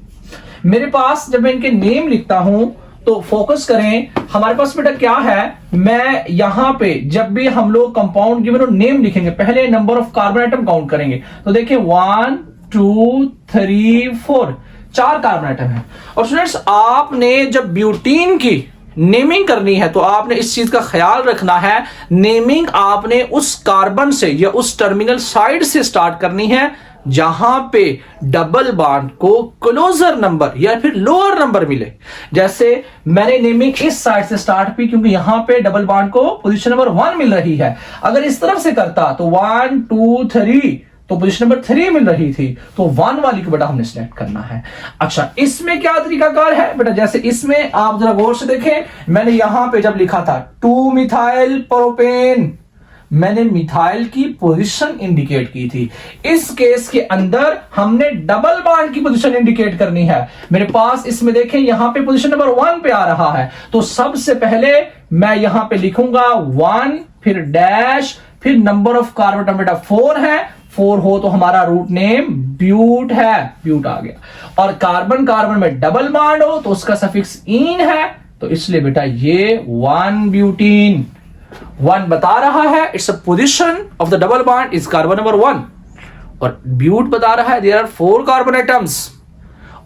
मेरे पास जब मैं इनके नेम लिखता हूं तो फोकस करें, हमारे पास बेटा क्या है, मैं यहां पे जब भी हम लोग कंपाउंड गिवन और नेम लिखेंगे पहले number of carbon atom count करेंगे। तो देखिए 1 2 3 4, 4 कार्बन एटम है। और स्टूडेंट्स आपने जब ब्यूटीन की नेमिंग करनी है तो आपने इस चीज का ख्याल रखना है, नेमिंग आपने उस कार्बन से या उस टर्मिनल साइड से स्टार्ट करनी है जहां पे डबल बॉन्ड को क्लोजर नंबर या फिर लोअर नंबर मिले। जैसे मैंने नेमिंग इस साइड से स्टार्ट की क्योंकि यहां पे डबल बॉन्ड को पोजीशन नंबर 1 मिल रही है। अगर इस तरफ से करता तो 1 2 3 तो पोजीशन नंबर 3 मिल रही थी, तो 1 वाली को बेटा हमने सिलेक्ट करना है। अच्छा इसमें क्या तरीकाकार है बेटा, जैसे इसमें आप जरा गौर से देखें, मैंने यहां पे जब लिखा था 2 मिथाइल प्रोपेन, मैंने मिथाइल की पोजीशन इंडिकेट की थी। इस केस के अंदर हमने डबल बॉन्ड की पोजीशन इंडिकेट करनी है। मेरे पास इसमें देखें यहां पे पोजीशन नंबर 1 पे आ रहा है, तो सबसे पहले मैं यहां पे लिखूंगा 1 फिर डैश फिर नंबर ऑफ कार्बन बेटा 4 है, 4 हो तो हमारा रूट नेम ब्यूट है, ब्यूट आ गया। और कार्बन कार्बन में डबल बॉन्ड हो तो उसका सफिक्स इन है, तो इसलिए बेटा ये 1 ब्यूटीन। 1 बता रहा है it's a position of the double bond is carbon number 1, और ब्यूट बता रहा है देयर आर 4 कार्बन एटम्स,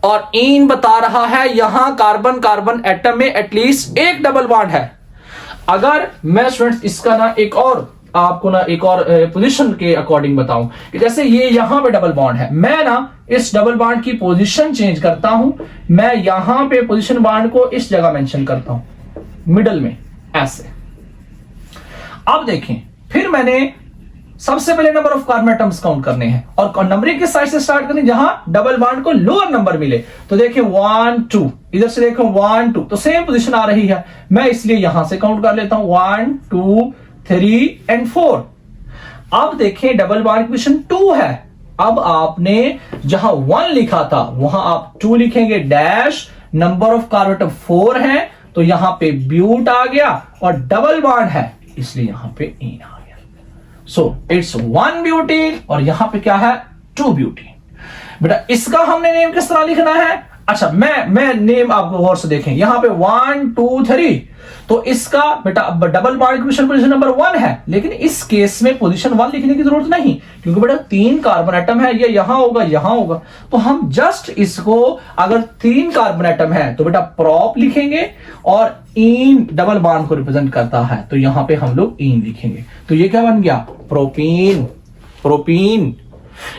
और इन बता रहा है यहां कार्बन कार्बन एटम में एटलीस्ट 1 डबल बॉन्ड है। अगर मैं स्टूडेंट्स इसका ना एक और आपको ना एक और पोजीशन के अकॉर्डिंग बताऊं कि जैसे ये यहां पे डबल बॉन्ड है, मैं ना इस डबल बॉन्ड की पोजीशन चेंज करता हूं, मैं यहां पे पोजीशन बॉन्ड को इस जगह मेंशन करता हूं मिडल में ऐसे। अब देखें फिर मैंने सबसे पहले number of carbon atoms count करने हैं और नंबरिंग के साइड से स्टार्ट करनी जहां डबल बॉन्ड को लोअर नंबर मिले। तो देखिए 1 2, इधर से देखो 1 2, तो सेम पोजीशन आ रही है, मैं इसलिए यहां से काउंट कर लेता हूं 1 2 3 एंड 4। अब देखें डबल बॉन्ड की पोजीशन 2 है, अब आपने जहां 1 लिखा था वहां आप 2 लिखेंगे dash, number of carbon atom 4 है तो यहां पे ब्यूट आ गया और डबल बॉन्ड है इसलिए यहां पे इन आ गया। सो इट्स 1 ब्यूटीन और यहां पे क्या है 2 ब्यूटीन। बेटा इसका हमने नेम किस तरह लिखना है, अच्छा, मैं नेम आपको गौर से देखें, यहां पे 1 2 3, तो इसका बेटा डबल बॉन्ड की पोजीशन नंबर 1 है, लेकिन इस केस में पोजीशन 1 लिखने की जरूरत नहीं, क्योंकि बेटा 3 कार्बन एटम है, ये यहां होगा यहां होगा, तो हम जस्ट इसको, अगर 3 कार्बन एटम है तो बेटा प्रॉप लिखेंगे, और इन डबल बॉन्ड को रिप्रेजेंट करता है तो यहां पे हम लोग इन लिखेंगे, तो ये क्या बन गया, प्रोपीन। प्रोपीन।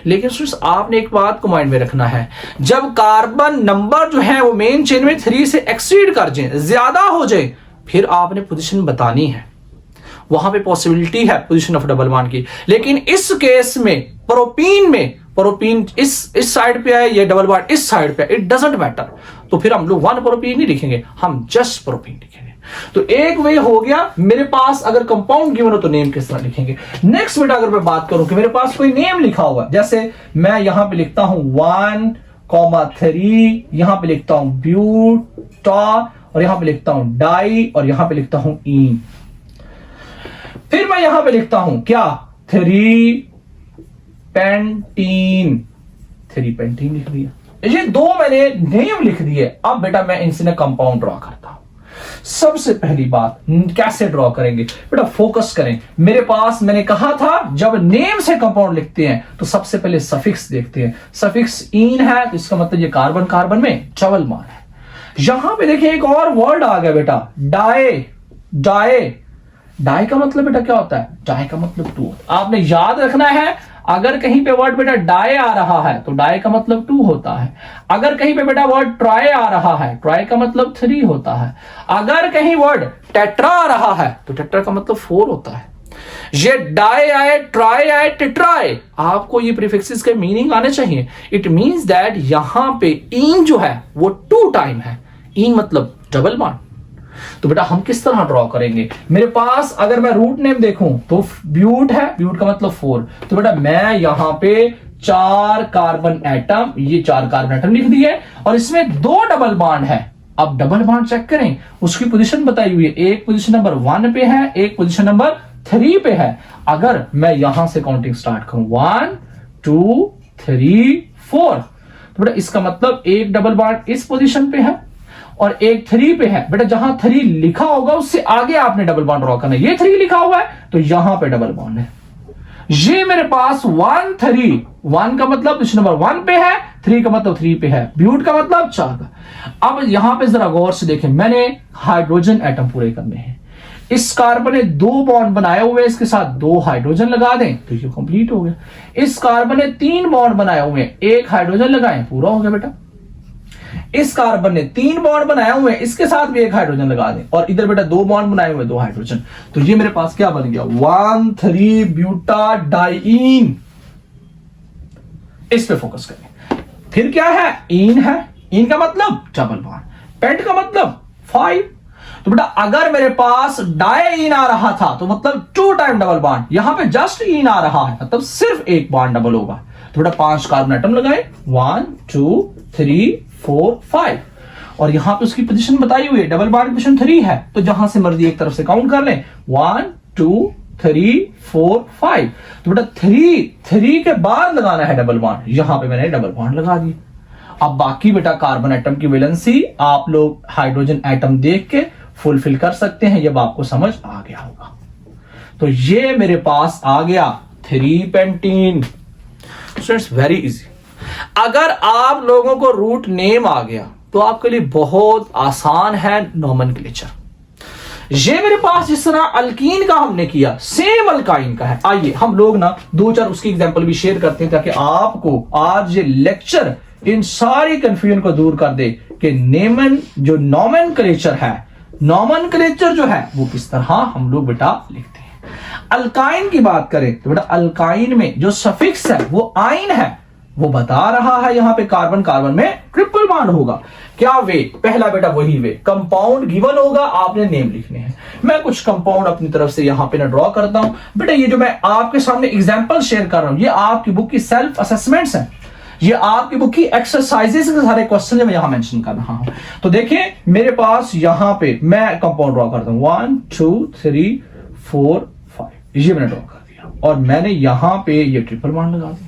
लेकिन स्टूडेंट्स आपने एक बात को माइंड में रखना है, जब कार्बन नंबर जो है वो मेन चेन में 3 से एक्सीड कर जाए, ज्यादा हो जाए, फिर आपने पोजीशन बतानी है, वहां पे पॉसिबिलिटी है पोजीशन ऑफ डबल बॉन्ड की। लेकिन इस केस में प्रोपीन इस साइड पे है, ये डबल बॉन्ड इस साइड पे है, इट डजंट मैटर, तो फिर हम लोग 1 प्रोपीन नहीं लिखेंगे, हम जस्ट प्रोपीन लिखेंगे। तो एक वे हो गया मेरे पास, अगर कंपाउंड गिवन हो तो नेम किस तरह लिखेंगे। नेक्स्ट बेटा अगर मैं बात करूं कि मेरे पास कोई नेम लिखा हुआ, जैसे मैं यहां पे लिखता हूं 1,3, यहां पे लिखता हूं ब्यूटा, और यहां पे लिखता हूं डाई, और यहां पे लिखता हूं इन, फिर मैं यहां पे लिखता हूं क्या, 3 पेंटीन लिख दिया। ये 2 मैंने नेम लिख दिए। अब बेटा मैं इनसे कंपाउंड ड्रॉ करता हूं। सबसे पहली बात कैसे ड्रॉ करेंगे बेटा, फोकस करें। मेरे पास मैंने कहा था जब नेम से कंपाउंड लिखते हैं तो सबसे पहले सफिक्स देखते हैं। सफिक्स इन है तो इसका मतलब ये कार्बन कार्बन में डबल बॉन्ड है। यहां पे देखिए एक और वर्ड आ गया बेटा, डाई का मतलब बेटा क्या होता है, डाई का मतलब 2। आपने याद रखना है, अगर कहीं पे वर्ड बेटा डाई आ रहा है तो डाई का मतलब 2 होता है। अगर कहीं पे बेटा वर्ड ट्राई आ रहा है, ट्राई का मतलब 3 होता है। अगर कहीं वर्ड टेट्रा आ रहा है तो टेट्रा का मतलब 4 होता है। ये डाई आए, ट्राई आए, टेट्रा आए, आपको ये प्रीफिक्सेस के मीनिंग आने चाहिए। इट मींस दैट यहां पे इन जो है वो 2 टाइम है, इन मतलब डबल बॉन्ड। तो बेटा हम किस तरह ड्रॉ करेंगे, मेरे पास अगर मैं रूट नेम देखूं तो ब्यूट है, ब्यूट का मतलब 4, तो बेटा मैं यहां पे 4 कार्बन एटम, ये 4 कार्बन एटम लिख दिए, और इसमें 2 डबल बॉन्ड है। अब डबल बॉन्ड चेक करें, उसकी पोजीशन बताई हुई है, एक पोजीशन नंबर 1 पे है, एक पोजीशन नंबर 3 पे है। अगर मैं यहां से काउंटिंग स्टार्ट करूं 1 2 3 4, तो बेटा इसका मतलब एक डबल बॉन्ड इस पोजीशन पे है और एक 3 पे है। बेटा जहां 3 लिखा होगा उससे आगे आपने डबल बॉन्ड ड्रॉ करना है। ये 3 लिखा हुआ है तो यहां पे डबल बॉन्ड है। ये मेरे पास 1 3, 1 का मतलब पोजीशन नंबर 1 पे है, 3 का मतलब 3 पे है, ब्यूट का मतलब 4 का। अब यहां पे जरा गौर से देखें, मैंने हाइड्रोजन एटम पूरे करने हैं। इस कार्बन ने 2 बॉन्ड बनाए हुए, इसके साथ 2 हाइड्रोजन लगा दें तो ये कंप्लीट हो गया। इस कार्बन ने 3 बॉन्ड बनाए हुए, एक हाइड्रोजन लगाएं, पूरा हो गया बेटा। इस कार्बन ने 3 बॉन्ड बनाए हुए, इसके साथ भी एक हाइड्रोजन लगा दें, और इधर बेटा 2 बॉन्ड बनाए हुए, 2 हाइड्रोजन, तो ये मेरे पास क्या बन गया, 1 3 ब्यूटा डाइईन। इस पे फोकस करें। फिर क्या है, इन है, इन का मतलब डबल बॉन्ड, पेंट का मतलब 5। तो बेटा अगर मेरे पास डाइईन आ रहा था तो मतलब 2 टाइम डबल बॉन्ड, यहां पे जस्ट इन आ रहा है मतलब सिर्फ एक बॉन्ड डबल होगा। तो बेटा 5 कार्बन एटम लगाए, 1 2 3 4 5, और यहां पे उसकी पोजीशन बताई हुई है, डबल बॉन्ड पोजीशन 3 है, तो जहां से मर्जी एक तरफ से काउंट कर लें, 1 2 3 4 5। तो बेटा 3 के बाद लगाना है डबल बॉन्ड, यहां पे मैंने डबल बॉन्ड लगा दिया। अब बाकी बेटा कार्बन एटम की वैलेंसी आप लोग हाइड्रोजन एटम देख के फुलफिल कर सकते हैं, जब आपको समझ आ गया होगा। तो ये मेरे पास आ गया 3 पेंटीन। Students very easy. अगर आप लोगों को रूट नेम आ गया तो आपके लिए बहुत आसान है नोमेनक्लेचर। ये मेरे पास जिस तरह अल्कीन का हमने किया, सेम अल्काइन का है। आइए हम लोग ना 2-4 उसकी एग्जांपल भी शेयर करते हैं, ताकि आपको आज ये लेक्चर इन सारी कंफ्यूजन को दूर कर दे कि जो नोमेनक्लेचर है, नोमेनक्लेचर जो है वो किस तरह हम लोग बेटा लिखते हैं। अल्काइन की बात करें तो बेटा अल्काइन में जो सफिक्स है वो आइन है, वो बता रहा है यहां पे कार्बन कार्बन में ट्रिपल बॉन्ड होगा। क्या वे, पहला बेटा वही वे, कंपाउंड गिवन होगा, आपने नेम लिखने हैं। मैं कुछ कंपाउंड अपनी तरफ से यहां पे ना ड्रॉ करता हूं। बेटा ये जो मैं आपके सामने एग्जांपल शेयर कर रहा हूं, ये आपकी बुक की सेल्फ असेसमेंट्स हैं, ये आपकी बुक की एक्सरसाइजेस के सारे क्वेश्चन मैं यहां मेंशन कर रहा हूं। तो देखिए मेरे पास यहां पे मैं कंपाउंड ड्रॉ करता हूं, 1 2 3 4 5, ये मैंने ड्रॉ कर दिया, और मैंने यहां पे ये ट्रिपल बॉन्ड लगा दिया।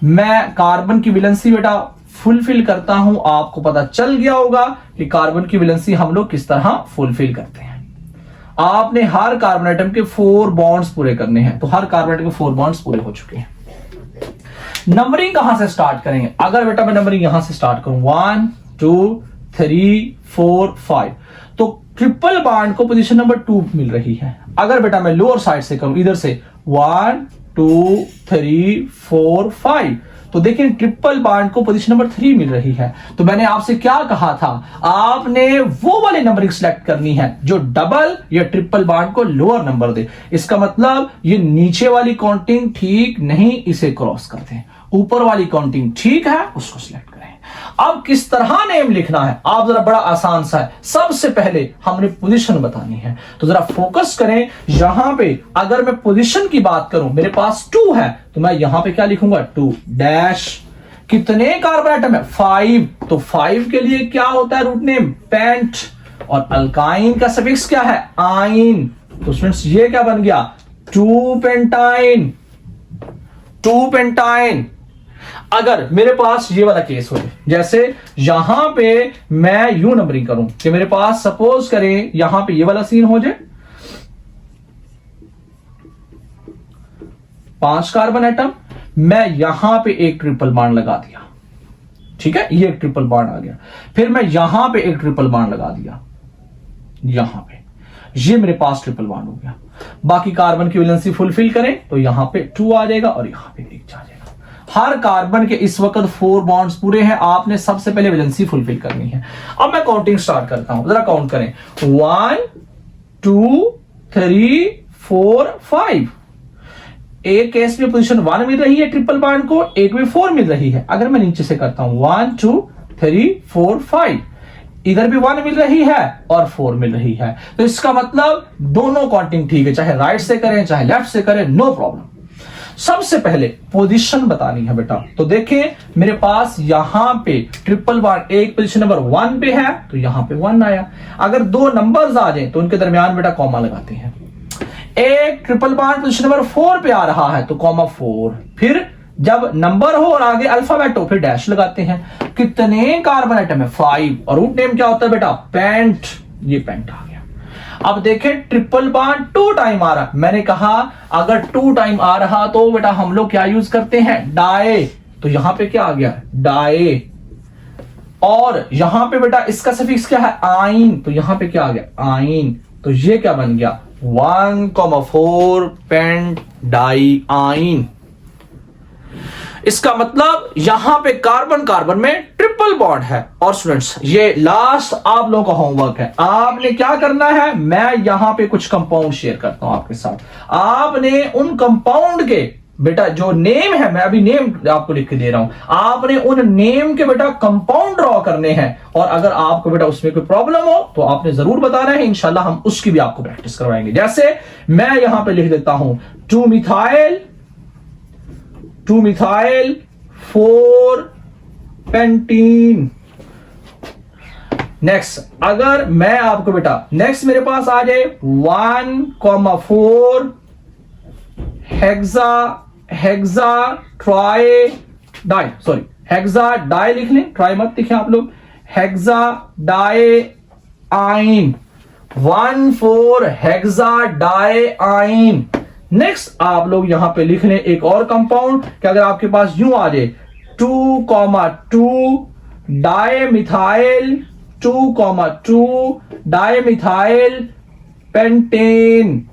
मैं कार्बन की वैलेंसी बेटा फुलफिल करता हूं, आपको पता चल गया होगा कि कार्बन की वैलेंसी हम लोग किस तरह फुलफिल करते हैं। आपने हर कार्बन एटम के 4 बॉन्ड्स पूरे करने हैं, तो हर कार्बन एटम के 4 बॉन्ड्स पूरे हो चुके हैं। नंबरिंग कहां से स्टार्ट करेंगे? अगर बेटा मैं नंबरिंग यहां से स्टार्ट करूं 1 2 3 4 5, तो ट्रिपल बॉन्ड को पोजीशन नंबर 2 मिल रही है। अगर बेटा मैं लोअर साइड से करूं, इधर से 1 2 3 4 5, तो देखिए ट्रिपल बॉन्ड को पोजीशन नंबर 3 मिल रही है। तो मैंने आपसे क्या कहा था, आपने वो वाली नंबरिंग सिलेक्ट करनी है जो डबल या ट्रिपल बॉन्ड को लोअर नंबर दे। इसका मतलब ये नीचे वाली काउंटिंग ठीक नहीं, इसे क्रॉस करते हैं। ऊपर वाली काउंटिंग ठीक है, उसको सिलेक्ट करें। अब किस तरह नेम लिखना है, आप जरा बड़ा आसान सा है। सबसे पहले हमने पोजीशन बतानी है, तो जरा फोकस करें। यहां पे अगर मैं पोजीशन की बात करूं, मेरे पास 2 है, तो मैं यहां पे क्या लिखूंगा 2 डैश। कितने कार्बन एटम है 5, तो 5 के लिए क्या होता है रूट नेम पेंट, और अल्काइन का सफिक्स क्या है आइन। तो स्टूडेंट्स ये क्या बन गया 2 पेंटाइन, 2 पेंटाइन। अगर मेरे पास ये वाला केस हो, जैसे यहां पे मैं यू नंबरिंग करूं कि मेरे पास सपोज करें यहां पे ये वाला सीन हो जाए, 5 कार्बन एटम, मैं यहां पे एक ट्रिपल बॉन्ड लगा दिया, ठीक है, ये एक ट्रिपल बॉन्ड आ गया। फिर मैं यहां पे एक ट्रिपल बॉन्ड लगा दिया, यहां पे ये मेरे पास ट्रिपल बॉन्ड हो गया। बाकी कार्बन की वैलेंसी फुलफिल करें तो यहां पे 2 आ जाएगा और यहां पे 1 आ जाएगा। हर कार्बन के इस वक्त 4 बॉन्ड्स पूरे हैं, आपने सबसे पहले वैलेंसी फुलफिल करनी है। अब मैं काउंटिंग स्टार्ट करता हूं, जरा काउंट करें 1 2 3 4 5। एक केस में पोजीशन 1 मिल रही है ट्रिपल बॉन्ड को, एक में 4 मिल रही है। अगर मैं नीचे से करता हूं 1 2 3 4 5, इधर भी 1 मिल रही है और 4 मिल रही है, तो इसका मतलब दोनों काउंटिंग ठीक है, चाहे राइट से करें चाहे लेफ्ट से करें, नो प्रॉब्लम। सबसे पहले पोजीशन बतानी है बेटा, तो देखें मेरे पास यहां पे ट्रिपल बॉन्ड एक पोजीशन नंबर 1 पे है, तो यहां पे 1 आया। अगर 2 नंबर्स आ जाए तो उनके दरमियान बेटा कॉमा लगाते हैं। एक ट्रिपल बॉन्ड पोजीशन नंबर 4 पे आ रहा है तो कॉमा 4, फिर जब नंबर हो और आगे अल्फाबेट हो फिर डैश लगाते हैं। कितने कार्बन एटम है 5, और रूट नेम क्या होता है बेटा पेंट, ये पेंट आ गया। अब देखें ट्रिपल बॉन्ड 2 टाइम आ रहा, मैंने कहा अगर 2 टाइम आ रहा तो बेटा हम लोग क्या यूज करते हैं डाई, तो यहां पे क्या आ गया डाई। और यहां पे बेटा इसका सफिक्स क्या है आइन, तो यहां पे क्या आ गया आइन, तो ये क्या बन गया 1,4 पेंट डाई आइन। इसका मतलब यहां पे कार्बन कार्बन में ट्रिपल बॉन्ड है। और स्टूडेंट्स ये लास्ट आप लोगों का होमवर्क है, आपने क्या करना है, मैं यहां पे कुछ कंपाउंड शेयर करता हूं आपके साथ। आपने उन कंपाउंड के बेटा जो नेम है, मैं अभी नेम आपको लिख के दे रहा हूं, आपने उन नेम के बेटा कंपाउंड ड्रॉ करने हैं। और अगर आपको बेटा उसमें कोई प्रॉब्लम हो तो आपने जरूर बताना है, इंशाल्लाह हम उसकी भी आपको प्रैक्टिस करवाएंगे। जैसे मैं यहां पे लिख देता हूं 2 मिथाइल 4 पेंटीन। नेक्स्ट अगर मैं आपको बेटा नेक्स्ट मेरे पास आ जाए 1,4 हेक्सा डाई लिख लें, ट्राई मत लिखें आप लोग, हेक्सा डाई आइन, 1,4 हेक्सा डाई आइन। नेक्स्ट आप लोग यहां पे लिख लें एक और कंपाउंड कि अगर आपके पास यूं आ जाए 2,2 डाईमिथाइल 2,2 डाईमिथाइल पेंटेन।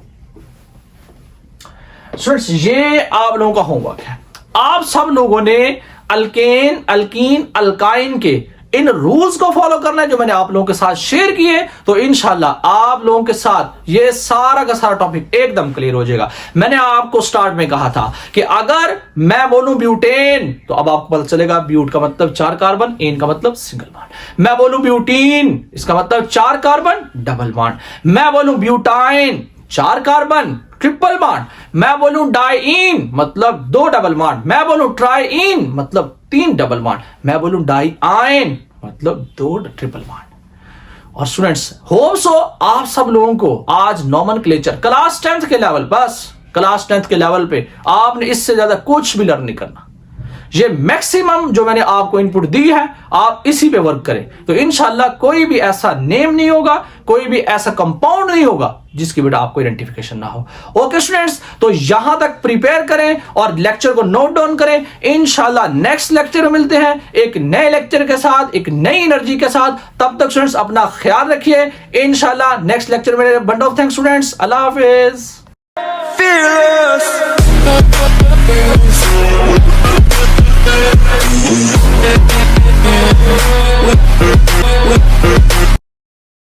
स्टूडेंट्स ये आप लोगों का होमवर्क है। आप सब लोगों ने अल्केन अल्कीन अल्काइन के इन रूल्स को फॉलो करना है जो मैंने आप लोगों के साथ शेयर किए, तो इंशाल्लाह आप लोगों के साथ ये सारा का सारा टॉपिक एकदम क्लियर हो जाएगा। मैंने आपको स्टार्ट में कहा था कि अगर मैं बोलूं ब्यूटेन तो अब आपको पता चलेगा ब्यूट का मतलब 4 कार्बन, एन का मतलब सिंगल बॉन्ड। मैं बोलूं ब्यूटीन इसका मतलब 4 कार्बन डबल बॉन्ड। मैं बोलूं ब्यूटाइन 4 कार्बन ट्रिपल बॉन्ड। मैं बोलूं डाइइन मतलब 2 डबल बॉन्ड। मैं बोलूं ट्राइइन मतलब 3 डबल बॉन्ड। मैं बोलूं डाइआइन मतलब 2 ट्रिपल बॉन्ड। और स्टूडेंट्स होप सो आप सब लोगों को आज नॉमेनक्लेचर क्लास 10th के लेवल, बस क्लास 10th के लेवल पे आपने इससे ज्यादा कुछ भी लर्न नहीं करना। ये मैक्सिमम जो मैंने आपको इनपुट दी है, आप इसी पे वर्क करें, तो इंशाल्लाह कोई भी ऐसा नेम नहीं होगा, कोई भी ऐसा कंपाउंड नहीं होगा जिसकी बेटा आपको आइडेंटिफिकेशन ना हो। ओके स्टूडेंट्स, तो यहां तक प्रिपेयर करें और लेक्चर को नोट डाउन करें। इंशाल्लाह नेक्स्ट लेक्चर में मिलते हैं एक नए लेक्चर के साथ, एक नई एनर्जी के साथ। तब तक स्टूडेंट्स अपना ख्याल रखिए। इंशाल्लाह नेक्स्ट लेक्चर में bunch of thanks students, Allah Hafiz.